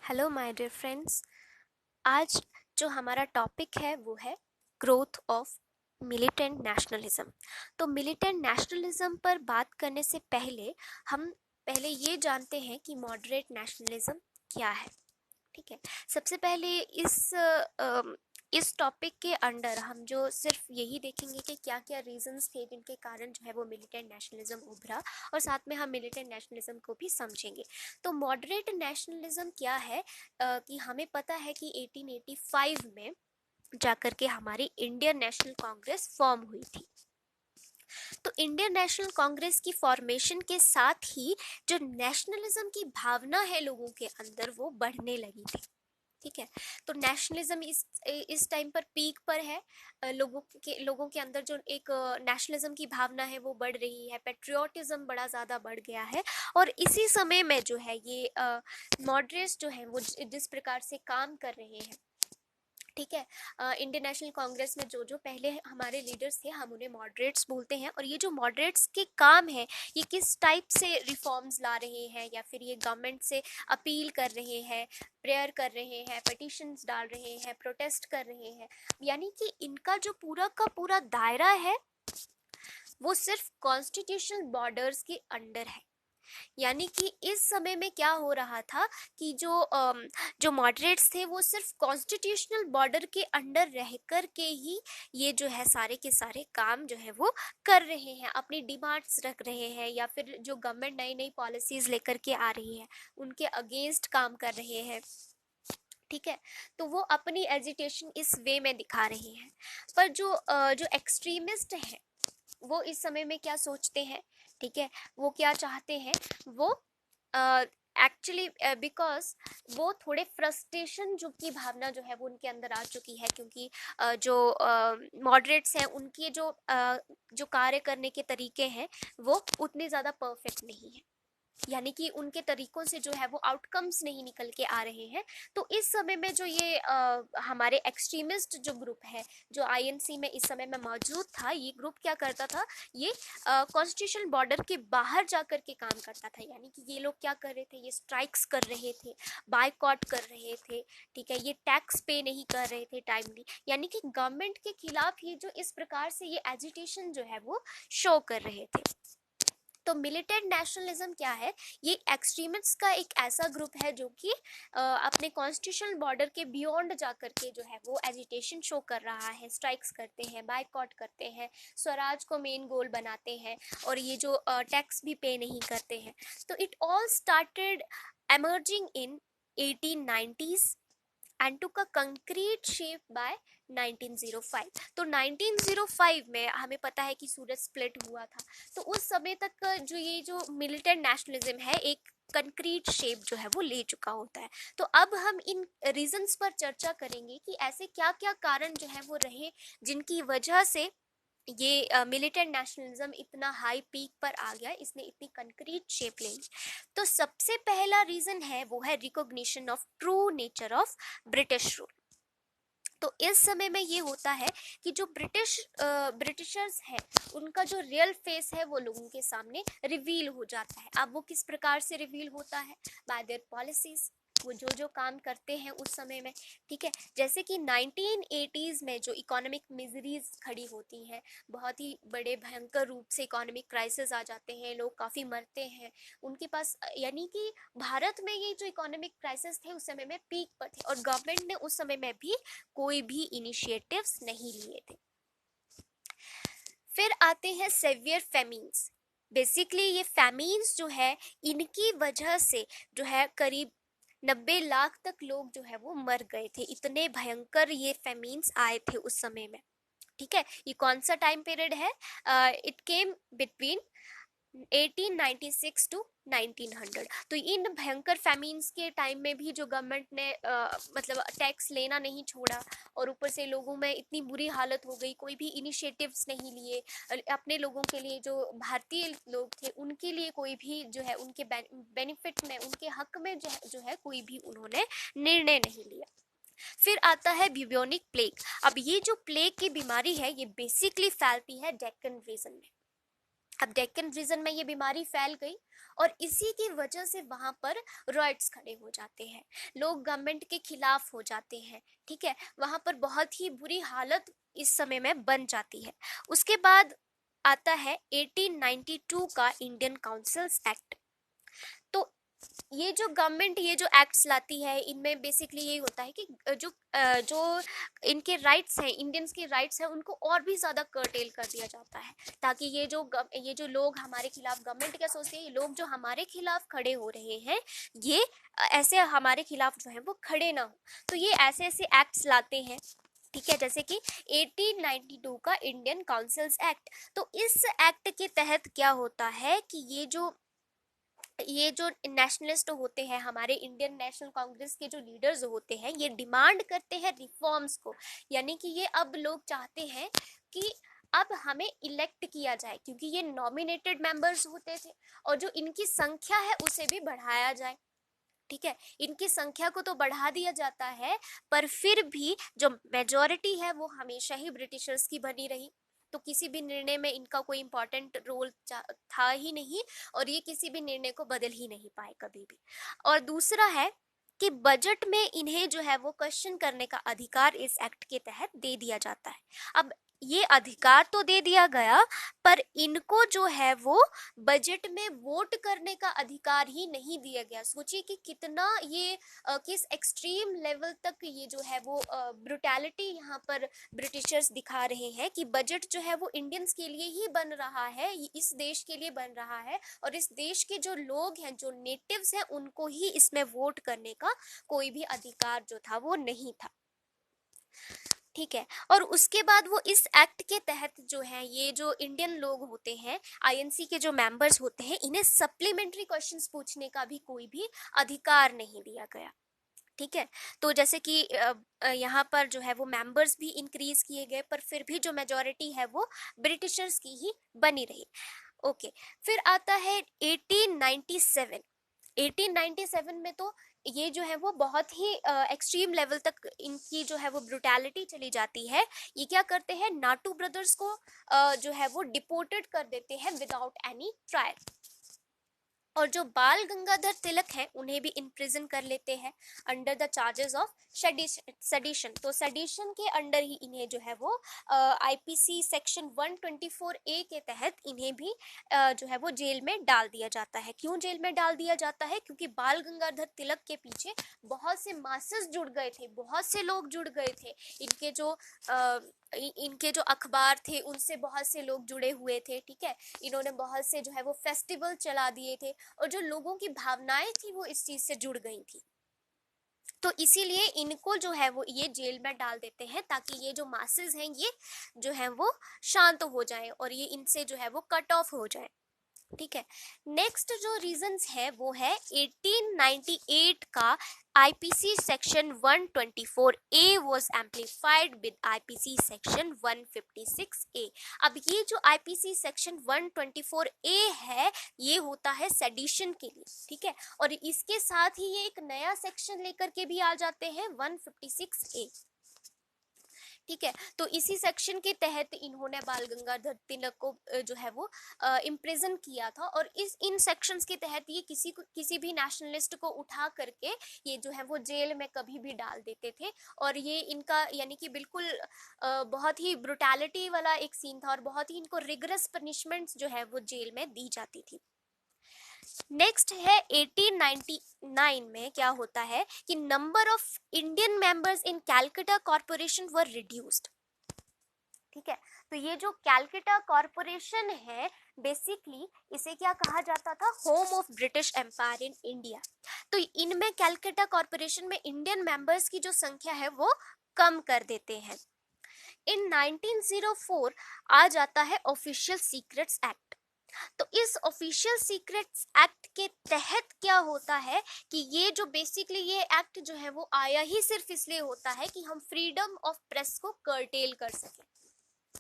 Hello my dear friends. आज जो हमारा टॉपिक है वो है ग्रोथ ऑफ मिलिटेंट नेशनलिज्म। तो मिलिटेंट नेशनलिज्म पर बात करने से पहले हम पहले ये जानते हैं कि मॉडरेट नेशनलिज्म क्या है। ठीक है। सबसे पहले इस टॉपिक के अंडर हम जो सिर्फ यही देखेंगे कि क्या क्या रीजंस थे जिनके कारण जो है वो मिलिटेंट नेशनलिज्म उभरा, और साथ में हम मिलिटेंट नेशनलिज्म को भी समझेंगे। तो मॉडरेट नेशनलिज्म क्या है कि हमें पता है कि 1885 में जाकर के हमारी इंडियन नेशनल कांग्रेस फॉर्म हुई थी। तो इंडियन नेशनल कांग्रेस की फॉर्मेशन के साथ ही जो नेशनलिज्म की भावना है लोगों के अंदर वो बढ़ने लगी थी। ठीक है। तो नेशनलिज्म इस टाइम पर पीक पर है। लोगों के अंदर जो एक नेशनलिज्म की भावना है वो बढ़ रही है, पेट्रियोटिज्म बड़ा ज़्यादा बढ़ गया है। और इसी समय में जो है ये मॉडरेट्स जो है वो जिस प्रकार से काम कर रहे हैं। ठीक है। इंडियन नेशनल कांग्रेस में जो जो पहले हमारे लीडर्स थे हम उन्हें मॉडरेट्स बोलते हैं। और ये जो मॉडरेट्स के काम है ये किस टाइप से रिफॉर्म्स ला रहे हैं, या फिर ये गवर्नमेंट से अपील कर रहे हैं, प्रेयर कर रहे हैं, पिटिशंस डाल रहे हैं, प्रोटेस्ट कर रहे हैं। यानी कि इनका जो पूरा का पूरा दायरा है वो सिर्फ कॉन्स्टिट्यूशनल बॉर्डर्स के अंडर है। यानी कि इस समय में क्या हो रहा था कि जो मॉडरेट्स थे वो सिर्फ कॉन्स्टिट्यूशनल बॉर्डर के अंडर रह कर के ही ये जो है सारे के सारे काम जो है वो कर रहे हैं, अपनी डिमांड्स रख रहे हैं, या फिर जो गवर्नमेंट नई नई पॉलिसीज लेकर के आ रही है उनके अगेंस्ट काम कर रहे हैं। ठीक है। तो वो अपनी एजिटेशन इस वे में दिखा रहे हैं। पर जो एक्सट्रीमिस्ट हैं वो इस समय में क्या सोचते हैं, ठीक है, वो क्या चाहते हैं, वो एक्चुअली बिकॉज वो थोड़े फ्रस्ट्रेशन जो की भावना जो है वो उनके अंदर आ चुकी है, क्योंकि जो मॉडरेट्स हैं उनके जो कार्य करने के तरीके हैं वो उतने ज़्यादा परफेक्ट नहीं है। यानी कि उनके तरीकों से जो है वो आउटकम्स नहीं निकल के आ रहे हैं। तो इस समय में जो ये हमारे एक्सट्रीमिस्ट जो ग्रुप है जो आईएनसी में इस समय में मौजूद था, ये ग्रुप क्या करता था, ये कॉन्स्टिट्यूशनल बॉर्डर के बाहर जाकर के काम करता था। यानी कि ये लोग क्या कर रहे थे, ये स्ट्राइक्स कर रहे थे, बायकॉट कर रहे थे। ठीक है। ये टैक्स पे नहीं कर रहे थे टाइमली, यानी कि गवर्नमेंट के खिलाफ ये जो इस प्रकार से ये एजिटेशन जो है वो शो कर रहे थे। तो मिलिटेंट नेशनलिज्म क्या है, ये एक्सट्रीमिस्ट का एक ऐसा ग्रुप है जो कि अपने कॉन्स्टिट्यूशनल बॉर्डर के बियॉन्ड जाकर के जो है वो एजिटेशन शो कर रहा है, स्ट्राइक्स करते हैं, बायकॉट करते हैं, स्वराज को मेन गोल बनाते हैं, और ये जो टैक्स भी पे नहीं करते हैं। तो it all started emerging in 1890s and took a concrete shape by 1905। तो 1905 में हमें पता है कि सूरज स्प्लिट हुआ था। तो उस समय तक का जो मिलिटेंट नेशनलिज्म है एक कंक्रीट शेप जो है वो ले चुका होता है। तो अब हम इन रीजंस पर चर्चा करेंगे कि ऐसे क्या क्या कारण जो है वो रहे जिनकी वजह से ये मिलिटेंट नेशनलिज्म इतना हाई पीक पर आ गया, इसने इतनी कंक्रीट शेप ले ली। तो सबसे पहला रीजन है वो है recognition of true nature of British rule. तो इस समय में ये होता है कि जो ब्रिटिशर्स हैं उनका जो रियल फेस है वो लोगों के सामने रिवील हो जाता है। अब वो किस प्रकार से रिवील होता है, बाय देयर पॉलिसीज, वो जो काम करते हैं उस समय में। ठीक है। जैसे कि 1980s में जो इकोनॉमिक मिजरीज खड़ी होती हैं, बहुत ही बड़े भयंकर रूप से इकोनॉमिक क्राइसिस आ जाते हैं, लोग काफ़ी मरते हैं उनके पास। यानी कि भारत में ये जो इकोनॉमिक क्राइसिस थे उस समय में पीक पर थे, और गवर्नमेंट ने उस समय में भी कोई भी इनिशिएटिव्स नहीं लिए थे। फिर आते हैं सेवियर फेमिन्स। बेसिकली ये फेमिन्स जो है इनकी वजह से जो है करीब 90 लाख तक लोग जो है वो मर गए थे, इतने भयंकर ये फेमिन्स आए थे उस समय में। ठीक है। ये कौन सा टाइम पीरियड है, इट केम बिटवीन 1896 टू 1900। तो इन भयंकर फैमिन्स के टाइम में भी जो गवर्नमेंट ने मतलब टैक्स लेना नहीं छोड़ा, और ऊपर से लोगों में इतनी बुरी हालत हो गई, कोई भी इनिशिएटिव्स नहीं लिए अपने लोगों के लिए। जो भारतीय लोग थे उनके लिए कोई भी जो है उनके बेनिफिट में, उनके हक में जो है कोई भी उन्होंने निर्णय नहीं लिया। फिर आता है ब्यूबोनिक प्लेग। अब ये जो प्लेग की बीमारी है ये बेसिकली फैलती है डेक्कन रीजन में। अब डेक्कन रीजन में ये बीमारी फैल गई और इसी की वजह से वहां पर रॉयट्स खड़े हो जाते हैं, लोग गवर्नमेंट के खिलाफ हो जाते हैं। ठीक है, वहां पर बहुत ही बुरी हालत इस समय में बन जाती है। उसके बाद आता है 1892 का इंडियन काउंसिल्स एक्ट। तो ये जो गवर्नमेंट ये जो एक्ट्स लाती है, इनमें बेसिकली यही होता है कि जो इनके राइट्स हैं, इंडियंस के राइट्स हैं, उनको और भी ज़्यादा कर्टेल कर दिया जाता है, ताकि ये जो लोग हमारे खिलाफ, गवर्नमेंट क्या सोचती है, ये लोग जो हमारे खिलाफ खड़े हो रहे हैं, ये ऐसे हमारे खिलाफ जो है वो खड़े ना हो। तो ये ऐसे ऐसे एक्ट्स लाते हैं। ठीक है, जैसे कि 1892 का इंडियन काउंसिल्स एक्ट। तो इस एक्ट के तहत क्या होता है कि ये जो नेशनलिस्ट होते हैं, हमारे इंडियन नेशनल कांग्रेस के जो लीडर्स होते हैं, ये डिमांड करते हैं रिफॉर्म्स को। यानी कि ये अब लोग चाहते हैं कि अब हमें इलेक्ट किया जाए, क्योंकि ये नॉमिनेटेड मेंबर्स होते थे, और जो इनकी संख्या है उसे भी बढ़ाया जाए। ठीक है, इनकी संख्या को तो बढ़ा दिया जाता है, पर फिर भी जो मेजोरिटी है वो हमेशा ही ब्रिटिशर्स की बनी रही। तो किसी भी निर्णय में इनका कोई इंपॉर्टेंट रोल था ही नहीं, और ये किसी भी निर्णय को बदल ही नहीं पाए कभी भी। और दूसरा है कि बजट में इन्हें जो है वो क्वेश्चन करने का अधिकार इस एक्ट के तहत दे दिया जाता है। अब ये अधिकार तो दे दिया गया, पर इनको जो है वो बजट में वोट करने का अधिकार ही नहीं दिया गया। सोचिए कि कितना ये किस एक्सट्रीम लेवल तक ये जो है वो ब्रुटैलिटी यहाँ पर ब्रिटिशर्स दिखा रहे हैं, कि बजट जो है वो इंडियंस के लिए ही बन रहा है, इस देश के लिए बन रहा है, और इस देश के जो लोग हैं, जो नेटिव्स हैं, उनको ही इसमें वोट करने का कोई भी अधिकार जो था वो नहीं था। ठीक है, और उसके बाद वो इस एक्ट के तहत जो है, ये जो इंडियन लोग होते हैं, आईएनसी के जो मेंबर्स होते हैं, इन्हें सप्लीमेंट्री क्वेश्चंस पूछने का भी कोई भी अधिकार नहीं दिया गया। ठीक है, तो जैसे कि यहाँ पर जो है वो मेंबर्स भी इंक्रीज किए गए, पर फिर भी जो मेजोरिटी है वो ब्रिटिशर्स की ही बनी रही। ओके, फिर आता है 1897। 1897 में तो ये जो है वो बहुत ही एक्सट्रीम लेवल तक इनकी जो है वो ब्रुटैलिटी चली जाती है। ये क्या करते हैं, नाटू ब्रदर्स को जो है वो डिपोर्टेड कर देते हैं विदाउट एनी ट्रायल, और जो बाल गंगाधर तिलक हैं उन्हें भी इम्प्रिजन कर लेते हैं under the charges of sedition. तो सेडिशन के अंडर ही इन्हें जो है वो आईपीसी सेक्शन 124 ए के तहत इन्हें भी जो है वो जेल में डाल दिया जाता है। क्यों जेल में डाल दिया जाता है? क्योंकि बाल गंगाधर तिलक के पीछे बहुत से मासेस जुड़ गए थे, बहुत से लोग जुड़ गए थे। इनके जो अखबार थे उनसे बहुत से लोग जुड़े हुए थे। ठीक है, इन्होंने बहुत से जो है वो फेस्टिवल चला दिए थे, और जो लोगों की भावनाएं थी वो इस चीज से जुड़ गई थी। तो इसीलिए इनको जो है वो ये जेल में डाल देते हैं, ताकि ये जो मासेस हैं ये जो है वो शांत हो जाए और ये इनसे जो है वो कट ऑफ हो जाए। ठीक है, नेक्स्ट जो रीजंस है वो है 1898 का IPC section 124 A was amplified with IPC section 156 ए। अब ये जो आईपीसी सेक्शन 124 ए है, ये होता है सेडिशन के लिए। ठीक है, और इसके साथ ही ये एक नया सेक्शन लेकर के भी आ जाते हैं 156 ए। ठीक है, तो इसी सेक्शन के तहत इन्होंने बाल गंगाधर तिलक को जो है वो इम्प्रिजन किया था, और इन सेक्शंस के तहत ये किसी भी नेशनलिस्ट को उठा करके ये जो है वो जेल में कभी भी डाल देते थे। और ये इनका यानी कि बिल्कुल बहुत ही ब्रुटैलिटी वाला एक सीन था, और बहुत ही इनको रिगरस पनिशमेंट्स जो है वो जेल में दी जाती थी। नेक्स्ट है 1899 में क्या होता है कि number of Indian members in Calcutta corporation were reduced. ठीक है, तो ये जो कैलकाटा कॉर्पोरेशन है, बेसिकली इसे क्या कहा जाता था, home of British empire in India. तो इनमें कैलकाटा कॉर्पोरेशन में इंडियन मेंबर्स की जो संख्या है वो कम कर देते हैं। इन 1904 आ जाता है ऑफिशियल सीक्रेट्स एक्ट। तो इस ऑफिशियल सीक्रेट्स एक्ट के तहत क्या होता है कि ये जो बेसिकली ये एक्ट जो है वो आया ही सिर्फ इसलिए होता है कि हम फ्रीडम ऑफ प्रेस को कर्टेल कर सकें।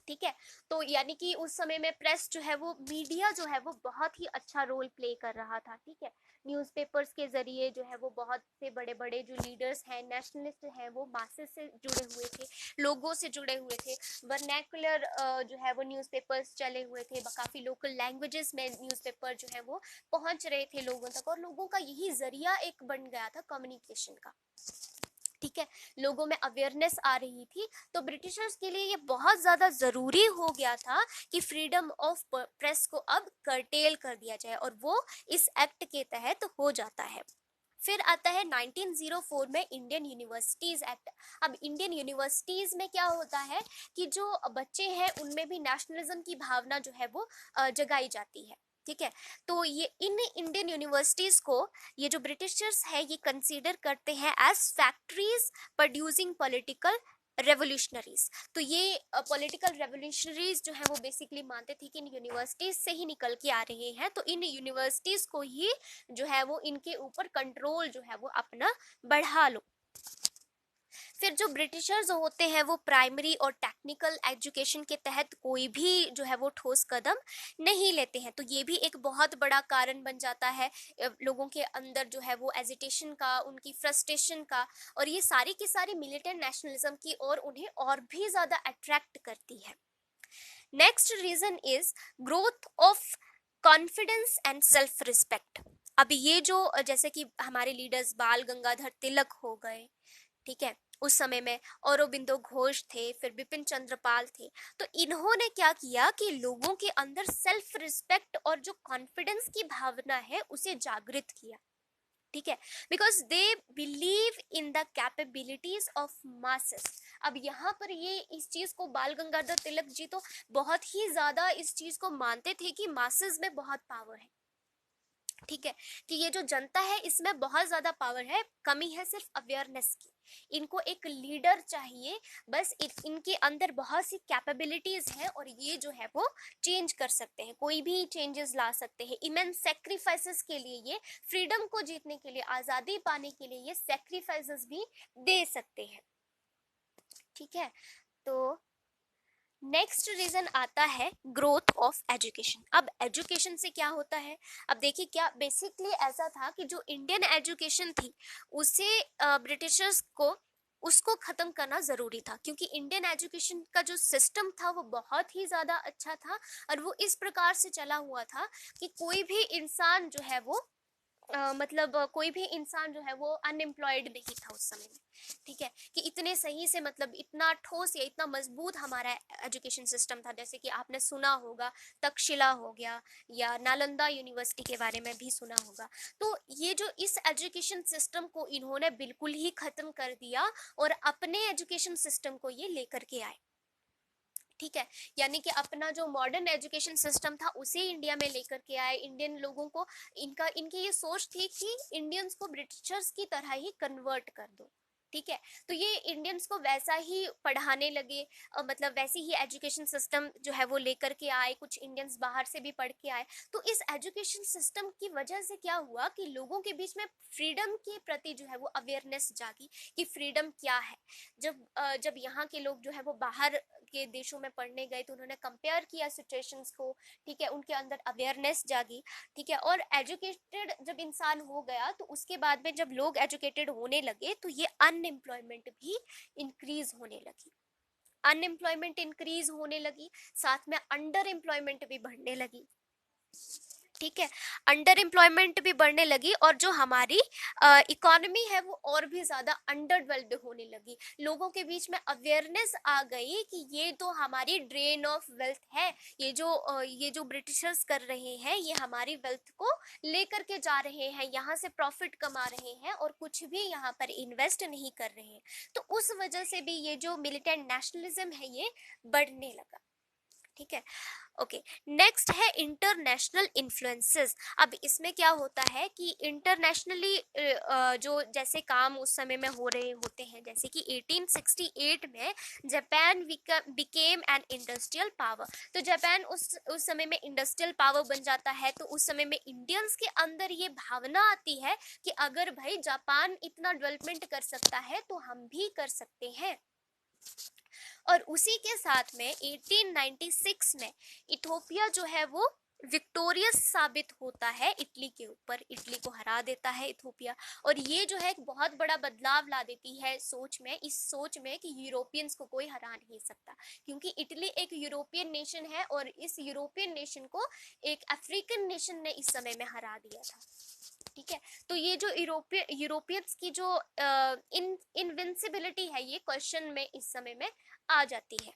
ठीक है। तो यानी कि उस समय में प्रेस जो है वो, मीडिया जो है वो बहुत ही अच्छा रोल प्ले कर रहा था। ठीक है, न्यूज़पेपर्स के जरिए जो है वो बहुत से बड़े बड़े जो लीडर्स हैं, नेशनलिस्ट हैं, वो मासेस से जुड़े हुए थे, लोगों से जुड़े हुए थे। वर्नैकुलर जो है वो न्यूज़पेपर्स चले हुए थे, काफ़ी लोकल लैंग्वेजेस में न्यूज़पेपर जो है वो पहुंच रहे थे लोगों तक, और लोगों का यही जरिया एक बन गया था कम्युनिकेशन का। ठीक है, लोगों में अवेयरनेस आ रही थी, तो ब्रिटिशर्स के लिए ये बहुत ज़्यादा ज़रूरी हो गया था कि फ्रीडम ऑफ प्रेस को अब कर्टेल कर दिया जाए, और वो इस एक्ट के तहत हो जाता है। फिर आता है 1904 में इंडियन यूनिवर्सिटीज एक्ट। अब इंडियन यूनिवर्सिटीज में क्या होता है कि जो बच्चे हैं उनमें भी नेशनलिज्म की भावना जो है वो जगाई जाती है। ठीक है, तो ये इन इंडियन यूनिवर्सिटीज को ये जो ब्रिटिशर्स है ये कंसीडर करते हैं as factories producing political revolutionaries. तो ये पॉलिटिकल रेवोल्यूशनरीज जो है वो बेसिकली मानते थे कि इन यूनिवर्सिटीज से ही निकल के आ रहे हैं, तो इन यूनिवर्सिटीज को ही जो है वो इनके ऊपर कंट्रोल जो है वो अपना बढ़ा लो। फिर जो ब्रिटिशर्स होते हैं वो प्राइमरी और टेक्निकल एजुकेशन के तहत कोई भी जो है वो ठोस कदम नहीं लेते हैं, तो ये भी एक बहुत बड़ा कारण बन जाता है लोगों के अंदर जो है वो एजिटेशन का, उनकी फ्रस्ट्रेशन का, और ये सारी की सारी मिलिटेंट नेशनलिज्म की ओर उन्हें और भी ज़्यादा अट्रैक्ट करती है। Next reason is growth of confidence and self respect. अब ये जो जैसे कि हमारे लीडर्स बाल गंगाधर तिलक हो गए, ठीक है, उस समय में औरोबिंदो घोष थे, फिर बिपिन चंद्रपाल थे, तो इन्होंने क्या किया कि लोगों के अंदर सेल्फ रिस्पेक्ट और जो कॉन्फिडेंस की भावना है उसे जागृत किया। ठीक है, because they believe in the capabilities of masses. अब यहाँ पर ये इस चीज को बाल गंगाधर तिलक जी तो बहुत ही ज्यादा इस चीज को मानते थे कि मासेस में बहुत पावर है। ठीक है, कि ये जो जनता है इसमें बहुत ज्यादा पावर है, कमी है सिर्फ अवेयरनेस की। इनको एक लीडर चाहिए, बस इनके अंदर बहुत सी कैपेबिलिटीज हैं और ये जो है वो चेंज कर सकते हैं, कोई भी चेंजेस ला सकते हैं। इमेंस सेक्रीफाइसेस के लिए, ये फ्रीडम को जीतने के लिए, आजादी पाने के लिए ये सेक्रीफाइसेस भी दे सकते हैं। ठीक है, तो नेक्स्ट रीजन आता है ग्रोथ ऑफ एजुकेशन। अब एजुकेशन से क्या होता है, अब देखिए क्या बेसिकली ऐसा था कि जो इंडियन एजुकेशन थी उसे ब्रिटिशर्स को उसको खत्म करना जरूरी था, क्योंकि इंडियन एजुकेशन का जो सिस्टम था वो बहुत ही ज्यादा अच्छा था, और वो इस प्रकार से चला हुआ था कि कोई भी इंसान जो है वो मतलब कोई भी इंसान जो है वो अनएम्प्लॉयड नहीं था उस समय में। ठीक है, कि इतने सही से मतलब इतना ठोस या इतना मजबूत हमारा एजुकेशन सिस्टम था, जैसे कि आपने सुना होगा तक्षशिला हो गया, या नालंदा यूनिवर्सिटी के बारे में भी सुना होगा। तो ये जो इस एजुकेशन सिस्टम को इन्होंने बिल्कुल ही खत्म कर दिया और अपने एजुकेशन सिस्टम को ये लेकर के आए। ठीक है, यानी कि अपना जो मॉडर्न एजुकेशन सिस्टम था उसे इंडिया में लेकर के आए। इंडियन लोगों को इनकी ये सोच थी कि इंडियंस को ब्रिटिशर्स की तरह ही कन्वर्ट कर दो। ठीक है, तो ये इंडियंस को वैसा ही पढ़ाने लगे, मतलब वैसी ही एजुकेशन सिस्टम जो है वो लेकर के आए, कुछ इंडियंस बाहर से भी पढ़ के आए। तो इस एजुकेशन सिस्टम की वजह से क्या हुआ कि लोगों के बीच में फ्रीडम के प्रति जो है वो अवेयरनेस जागी कि फ्रीडम क्या है। जब यहाँ के लोग जो है वो बाहर के देशों में पढ़ने गए तो उन्होंने कंपेयर किया सिचुएशंस को। ठीक है, उनके अंदर अवेयरनेस जागी। ठीक है, और एजुकेटेड जब इंसान हो गया तो उसके बाद में जब लोग एजुकेटेड होने लगे तो ये अनएम्प्लॉयमेंट भी इंक्रीज होने लगी। अनएम्प्लॉयमेंट इंक्रीज होने लगी, साथ में अंडर एम्प्लॉयमेंट भी बढ़ने लगी। ठीक है, अंडर एम्प्लॉयमेंट भी बढ़ने लगी और जो हमारी इकोनॉमी है वो और भी ज्यादा अंडर डेवलप्ड होने लगी। लोगों के बीच में अवेयरनेस आ गई कि ये तो हमारी ड्रेन ऑफ वेल्थ है, ये जो ब्रिटिशर्स कर रहे हैं ये हमारी वेल्थ को लेकर के जा रहे हैं, यहाँ से प्रॉफिट कमा रहे हैं और कुछ भी यहाँ पर इन्वेस्ट नहीं कर रहे हैं। तो उस वजह से भी ये जो मिलिटेंट नेशनलिज्म है ये बढ़ने लगा। ठीक है, ओके, नेक्स्ट है इंटरनेशनल इन्फ्लुएंसेस। अब इसमें क्या होता है कि इंटरनेशनली जो जैसे काम उस समय में हो रहे होते हैं, जैसे कि 1868 में Japan became an industrial power. तो जापान उस समय में इंडस्ट्रियल पावर बन जाता है, तो उस समय में इंडियंस के अंदर ये भावना आती है कि अगर भाई जापान इतना डेवलपमेंट कर सकता है तो हम भी कर सकते हैं। और उसी के साथ में 1896 में इथोपिया जो है वो विक्टोरियस साबित होता है इटली के ऊपर, इटली को हरा देता है इथोपिया। और ये जो है एक बहुत बड़ा बदलाव ला देती है सोच में, इस सोच में कि यूरोपियंस को कोई हरा नहीं सकता, क्योंकि इटली एक यूरोपियन नेशन है और इस यूरोपियन नेशन को एक अफ्रीकन नेशन ने इस समय में हरा दिया था। ठीक है, तो ये जो यूरोपियंस की जो इनविंसिबिलिटी है, ये क्वेश्चन में इस समय में आ जाती है।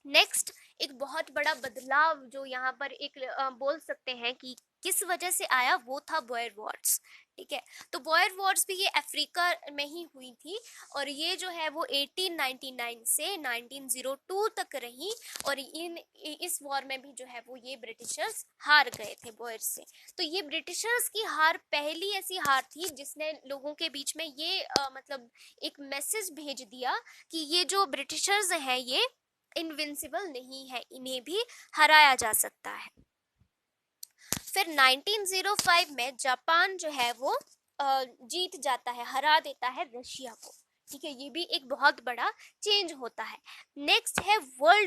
नेक्स्ट एक बहुत बड़ा बदलाव जो यहाँ पर एक बोल सकते हैं कि किस वजह से आया, वो था बॉयर वॉर्स। ठीक है, तो बॉयर वॉर्स भी ये अफ्रीका में ही हुई थी और ये जो है वो 1899 से 1902 तक रही। और इस वॉर में भी जो है वो ये ब्रिटिशर्स हार गए थे बॉयर्स से। तो ये ब्रिटिशर्स की हार पहली ऐसी हार थी जिसने लोगों के बीच में ये मतलब एक मैसेज भेज दिया कि ये जो ब्रिटिशर्स हैं ये इनविंसिबल नहीं है, इन्हें भी हराया जा सकता है। फिर 1905 में जापान जो है वो जीत जाता है, हरा देता है रशिया को। ठीक है, ये भी एक बहुत बड़ा चेंज होता है। नेक्स्ट है वर्ल्ड